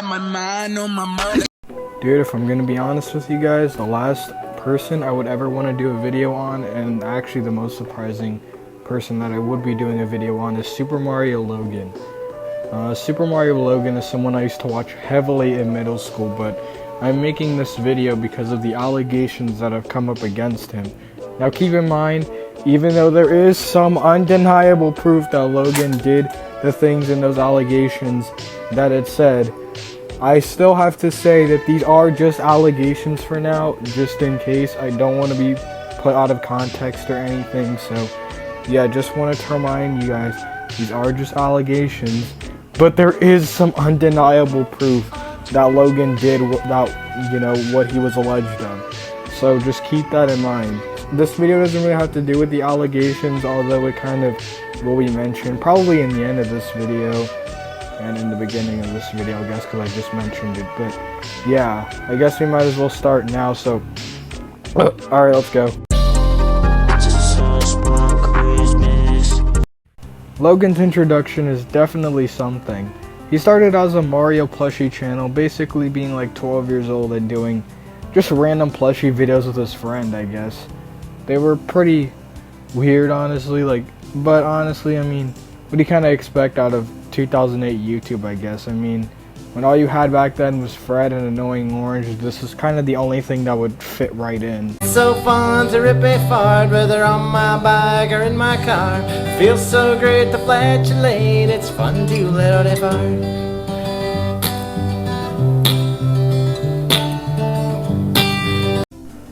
got my mind on my money. Dude, if I'm gonna be honest with you guys, the last person I would ever want to do a video on, and actually the most surprising person that I would be doing a video on, is Super Mario Logan. Super Mario Logan is someone I used to watch heavily in middle school, but I'm making this video because of the allegations that have come up against him. Now keep in mind, even though there is some undeniable proof that Logan did the things in those allegations that it said, I still have to say that these are just allegations for now, just in case. I don't want to be put out of context or anything, so yeah, just wanted to remind you guys, these are just allegations, but there is some undeniable proof that Logan did without, what he was alleged of. So just keep that in mind. This video doesn't really have to do with the allegations, although it kind of will be mentioned probably in the end of this video and in the beginning of this video, I guess, because I just mentioned it. But yeah, I guess we might as well start now. So alright, let's go. Logan's introduction is definitely something. He started as a Mario plushie channel, basically being like 12 years old and doing just random plushie videos with his friend, I guess. They were pretty weird, honestly, but honestly, I mean, what do you kind of expect out of 2008 YouTube, I guess? I mean, when all you had back then was Fred and Annoying Orange, this is kind of the only thing that would fit right in. It's so fun to rip a fart, whether on my bike or in my car. Feels so great to flatulate, it's fun to let out a fart.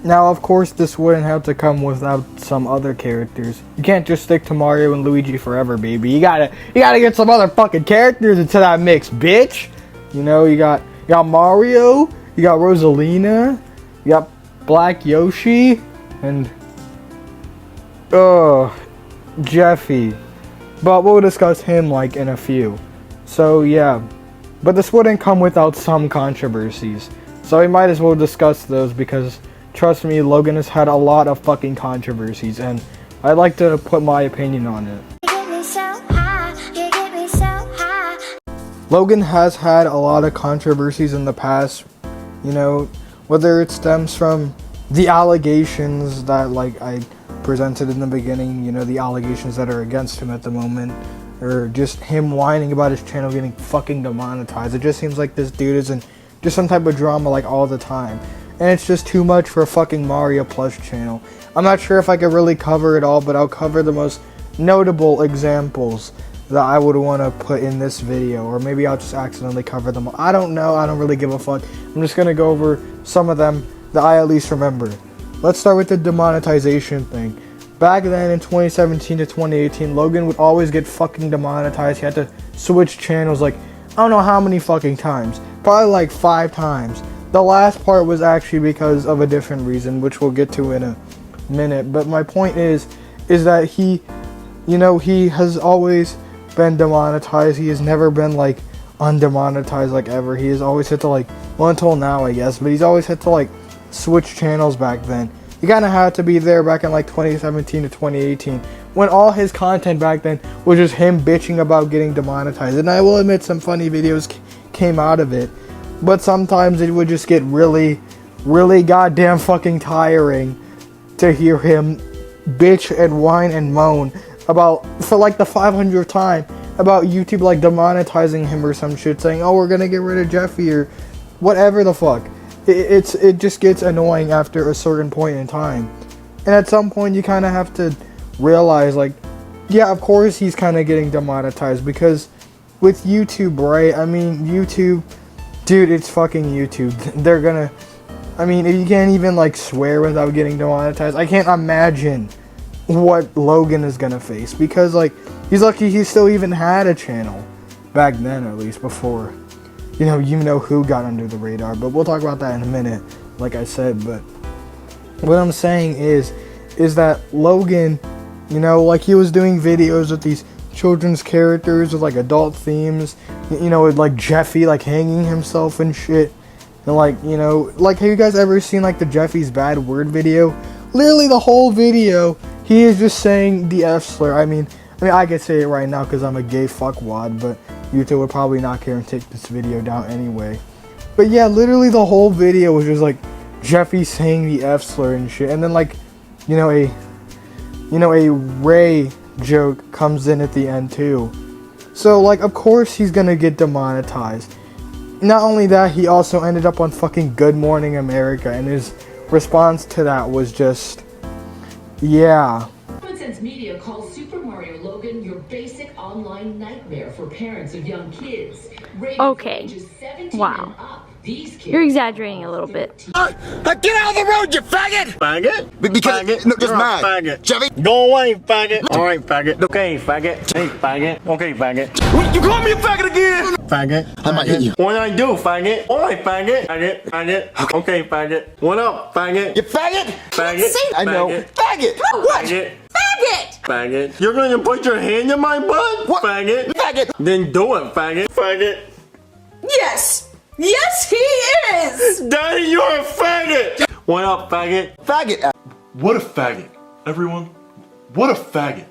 Now, of course, this wouldn't have to come without some other characters. You can't just stick to Mario and Luigi forever, baby. You gotta get some other fucking characters into that mix, bitch. You got Mario, you got Rosalina, you got Black Yoshi, and Jeffy. But we'll discuss him in a few. So yeah, but this wouldn't come without some controversies. So we might as well discuss those because, trust me, Logan has had a lot of fucking controversies, and I'd like to put my opinion on it. Logan has had a lot of controversies in the past, whether it stems from the allegations that I presented in the beginning, the allegations that are against him at the moment, or just him whining about his channel getting fucking demonetized. It just seems like this dude is in just some type of drama all the time. And it's just too much for a fucking Mario plush channel. I'm not sure if I could really cover it all, but I'll cover the most notable examples that I would want to put in this video. Or maybe I'll just accidentally cover them all. I don't know. I don't really give a fuck. I'm just going to go over some of them that I at least remember. Let's start with the demonetization thing. Back then in 2017 to 2018, Logan would always get fucking demonetized. He had to switch channels I don't know how many fucking times. Probably 5 times. The last part was actually because of a different reason, which we'll get to in a minute. But my point is that he has always been demonetized. He has never been undemonetized ever. He has always had to well, until now, I guess, but he's always had to switch channels back then. He kind of had to be there back in 2017 to 2018 when all his content back then was just him bitching about getting demonetized. And I will admit some funny videos came out of it. But sometimes it would just get really, really goddamn fucking tiring to hear him bitch and whine and moan about, for the 500th time, about YouTube demonetizing him or some shit, saying, oh, we're gonna get rid of Jeffy or whatever the fuck. It just gets annoying after a certain point in time. And at some point you kind of have to realize, yeah, of course he's kind of getting demonetized because with YouTube, right? I mean, YouTube... Dude, it's fucking YouTube. They're gonna... I mean, if you can't even, swear without getting demonetized, I can't imagine what Logan is gonna face. Because, he's lucky he still even had a channel. Back then, at least, before. You know who got under the radar. But we'll talk about that in a minute, like I said. But what I'm saying is that Logan, he was doing videos with these children's characters with adult themes, with Jeffy hanging himself and shit, and have you guys ever seen the Jeffy's bad word video? Literally the whole video he is just saying the F slur. I mean I could say it right now because I'm a gay fuckwad, but YouTube would probably not care and take this video down anyway. But yeah, literally the whole video was just like Jeffy saying the F slur and shit, and then like, a Ray joke comes in at the end too. So like, of course he's gonna get demonetized. Not only that, he also ended up on fucking Good Morning America, and his response to that was just, yeah. Common Sense Media calls Super Mario Logan your basic online nightmare for parents of young kids. Okay. Wow. You're exaggerating a little bit. Get out of the road, you faggot! Faggot? Because faggot? no, just You're mad. Faggot. Jeffy, go away, faggot. All right, faggot. Okay, faggot. Hey, faggot. Okay, faggot. what, you call me a faggot again? Faggot. I might hit you. What I do, faggot? All right, faggot. Faggot. Faggot. Okay, faggot. What up, faggot? You faggot? Faggot. I know. Faggot. What? Faggot. Faggot! Faggot. You're gonna put your hand in my butt? What? Faggot. Faggot. Then do it, faggot. Faggot. Yes! Yes, he is! Daddy, you're a faggot! What up, faggot? Faggot. What a faggot. Everyone, what a faggot.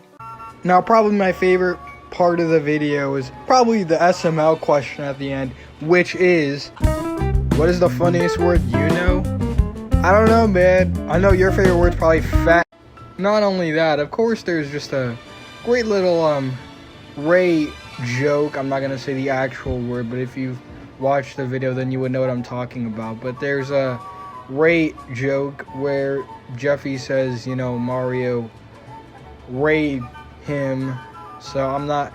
Now, probably my favorite part of the video is probably the SML question at the end, which is, what is the funniest word you know? I don't know, man. I know your favorite word's probably fat. Not only that, of course, there's just a great little Ray joke. I'm not gonna say the actual word, but if you've watched the video, then you would know what I'm talking about. But there's a Ray joke where Jeffy says, Mario Ray him. So I'm not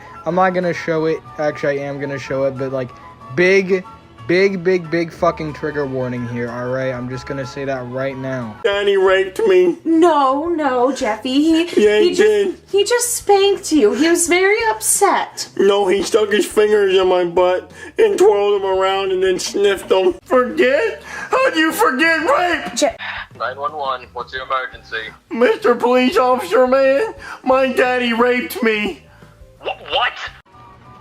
gonna show it. Actually, I am gonna show it, but like big fucking trigger warning here. All right, I'm just gonna say that right now. Daddy raped me. No, Jeffy. He just spanked you. He was very upset. No, he stuck his fingers in my butt and twirled them around and then sniffed them. Forget? How'd you forget rape? 911, what's your emergency? Mr. Police Officer, man, my daddy raped me. What?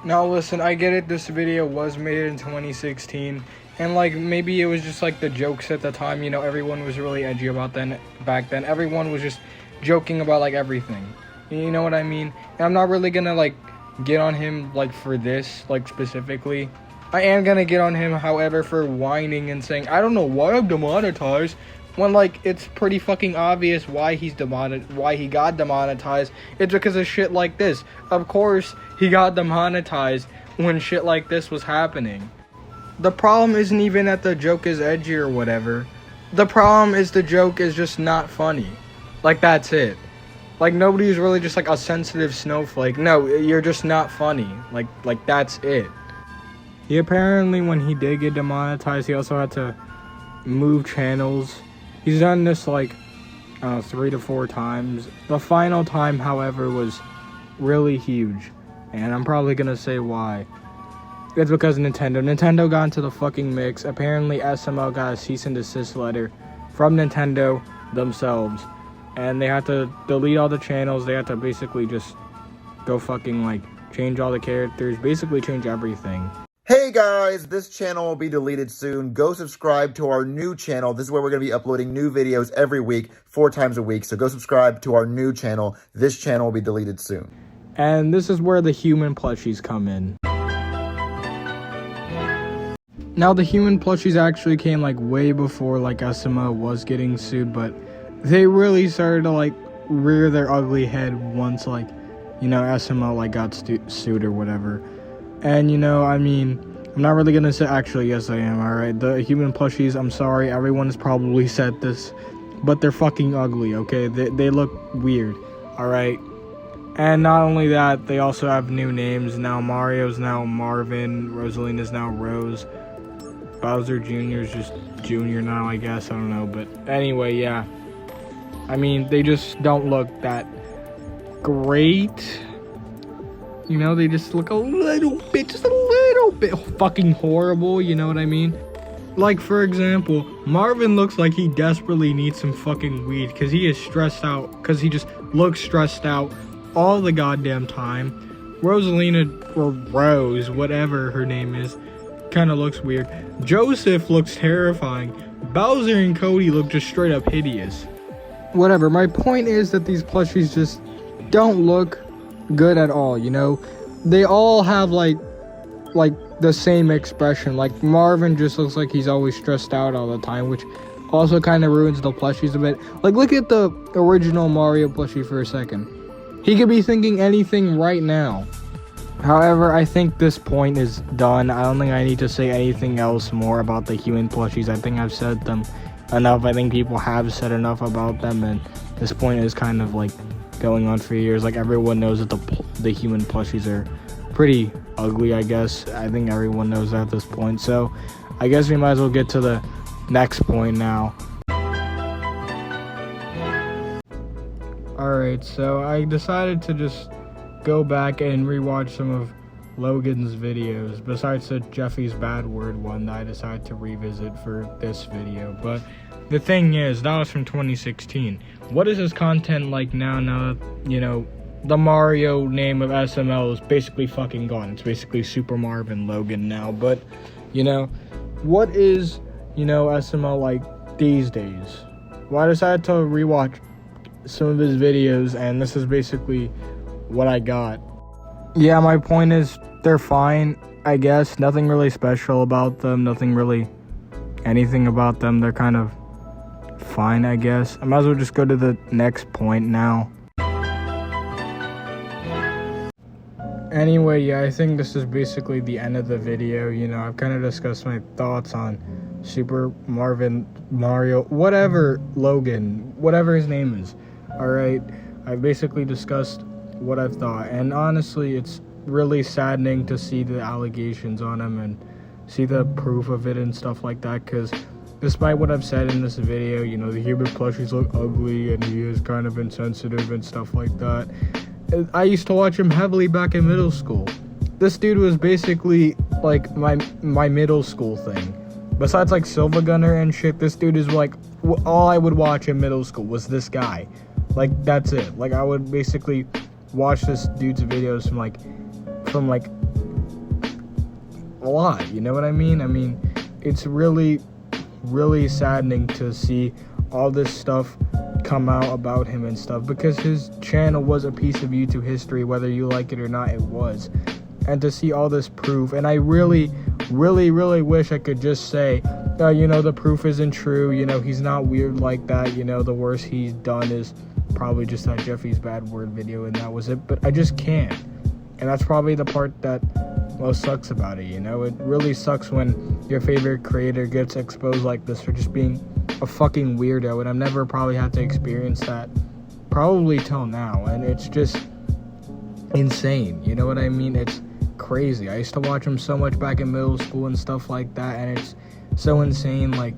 Now listen, I get it, this video was made in 2016, and like maybe it was just like the jokes at the time, everyone was really edgy about back then. Everyone was just joking about like everything. You know what I mean? And I'm not really gonna like get on him like for this, like specifically. I am gonna get on him, however, for whining and saying, I don't know why I'm demonetized, when like it's pretty fucking obvious why he got demonetized. It's because of shit like this. Of course he got demonetized when shit like this was happening. The problem isn't even that the joke is edgy or whatever. The problem is the joke is just not funny. Like, that's it. Like, nobody's really just like a sensitive snowflake. No, you're just not funny. Like that's it. He apparently, when he did get demonetized, he also had to move channels. He's done this like 3 to 4 times. The final time, however, was really huge, and I'm probably gonna say why. It's because Nintendo got into the fucking mix. Apparently SML got a cease and desist letter from Nintendo themselves, and they had to delete all the channels. They had to basically just go fucking like change all the characters, basically change everything. Hey guys, this channel will be deleted soon. Go subscribe to our new channel. This is where we're going to be uploading new videos every week, 4 times a week. So go subscribe to our new channel. This channel will be deleted soon. And this is where the human plushies come in. Now the human plushies actually came like way before like SML was getting sued, but they really started to like rear their ugly head once like, SML like got sued or whatever. And I mean, I'm not really gonna say, actually, yes I am, alright? The human plushies, I'm sorry, everyone has probably said this, but they're fucking ugly, okay? They look weird, alright? And not only that, they also have new names now. Mario's now Marvin, Rosalina's now Rose, Bowser Jr. is just Junior now, I guess, I don't know, but anyway, yeah. I mean, they just don't look that great. They just look a little bit fucking horrible, you know what I mean? Like, for example, Marvin looks like he desperately needs some fucking weed, because he is stressed out, because he just looks stressed out all the goddamn time. Rosalina, or Rose, whatever her name is, kind of looks weird. Joseph looks terrifying. Bowser and Cody look just straight up hideous. Whatever, my point is that these plushies just don't look good at all, They all have like like the same expression. Like Marvin just looks like he's always stressed out all the time, which also kind of ruins the plushies a bit. Like look at the original Mario plushie for a second. He could be thinking anything right now. However, I think this point is done. I don't think I need to say anything else more about the human plushies. I think I've said them enough. I think people have said enough about them, and this point is kind of like going on for years. Like everyone knows that the human plushies are pretty ugly, I guess. I think everyone knows that at this point. So I guess we might as well get to the next point now. Alright, so I decided to just go back and rewatch some of Logan's videos, besides the Jeffy's bad word one that I decided to revisit for this video. But the thing is, that was from 2016. What is his content like now that, you know, the Mario name of SML is basically fucking gone? It's basically Super Marvin Logan now. But, you know, what is, you know, SML like these days? Well, I decided to rewatch some of his videos, and this is basically what I got. Yeah, my point is, they're fine, I guess. Nothing really special about them, nothing really anything about them. They're kind of fine, I guess. I might as well just go to the next point now. Anyway, yeah, I think this is basically the end of the video. You know, I've kind of discussed my thoughts on Super Marvin, Mario, whatever, Logan, whatever his name is. Alright, I've basically discussed what I've thought, and honestly, it's really saddening to see the allegations on him and see the proof of it and stuff like that, because despite what I've said in this video, you know, the human plushies look ugly and he is kind of insensitive and stuff like that. I used to watch him heavily back in middle school. This dude was basically like my middle school thing. Besides like Silva Gunner and shit, this dude is like all I would watch in middle school was this guy. Like that's it. Like I would basically watch this dude's videos from like a lot, you know what I mean? I mean, it's really saddening to see all this stuff come out about him and stuff, because his channel was a piece of YouTube history, whether you like it or not, it was. And to see all this proof, and I really wish I could just say, you know, the proof isn't true, you know, he's not weird like that, you know, the worst he's done is probably just that Jeffy's bad word video and that was it, but I just can't. And that's probably the part that most sucks about it, you know? It really sucks when your favorite creator gets exposed like this for just being a fucking weirdo, and I've never probably had to experience that probably till now, and it's just insane, you know what I mean? It's crazy. I used to watch him so much back in middle school and stuff like that, and it's so insane. Like,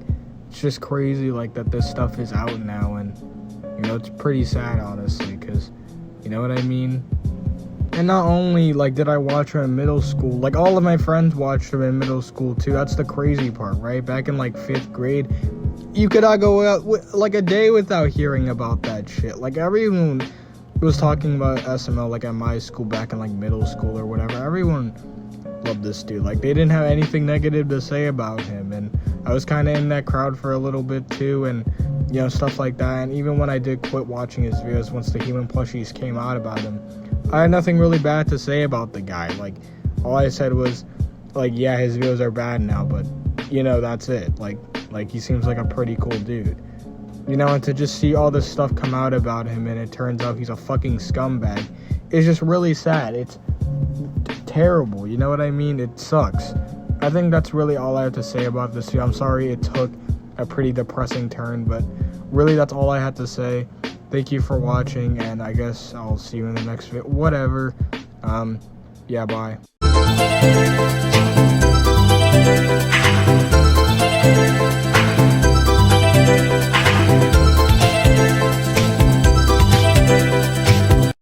it's just crazy like that this stuff is out now, and you know, it's pretty sad honestly, because you know what I mean? And not only like did I watch him in middle school, like all of my friends watched him in middle school too. That's the crazy part, right? Back in like 5th grade, you could not go out like a day without hearing about that shit. Like everyone was talking about SML like at my school back in like middle school or whatever. Everyone loved this dude. Like they didn't have anything negative to say about him, and I was kind of in that crowd for a little bit too, and you know, stuff like that. And even when I did quit watching his videos once the human plushies came out about him, I had nothing really bad to say about the guy. Like all I said was like, yeah, his videos are bad now, but you know, that's it. Like he seems like a pretty cool dude, you know. And to just see all this stuff come out about him and it turns out he's a fucking scumbag, it's just really sad. It's terrible, you know what I mean? It sucks. I think that's really all I have to say about this video. I'm sorry it took a pretty depressing turn, but really that's all I had to say. Thank you for watching, and I guess I'll see you in the next video. Whatever. Yeah, bye.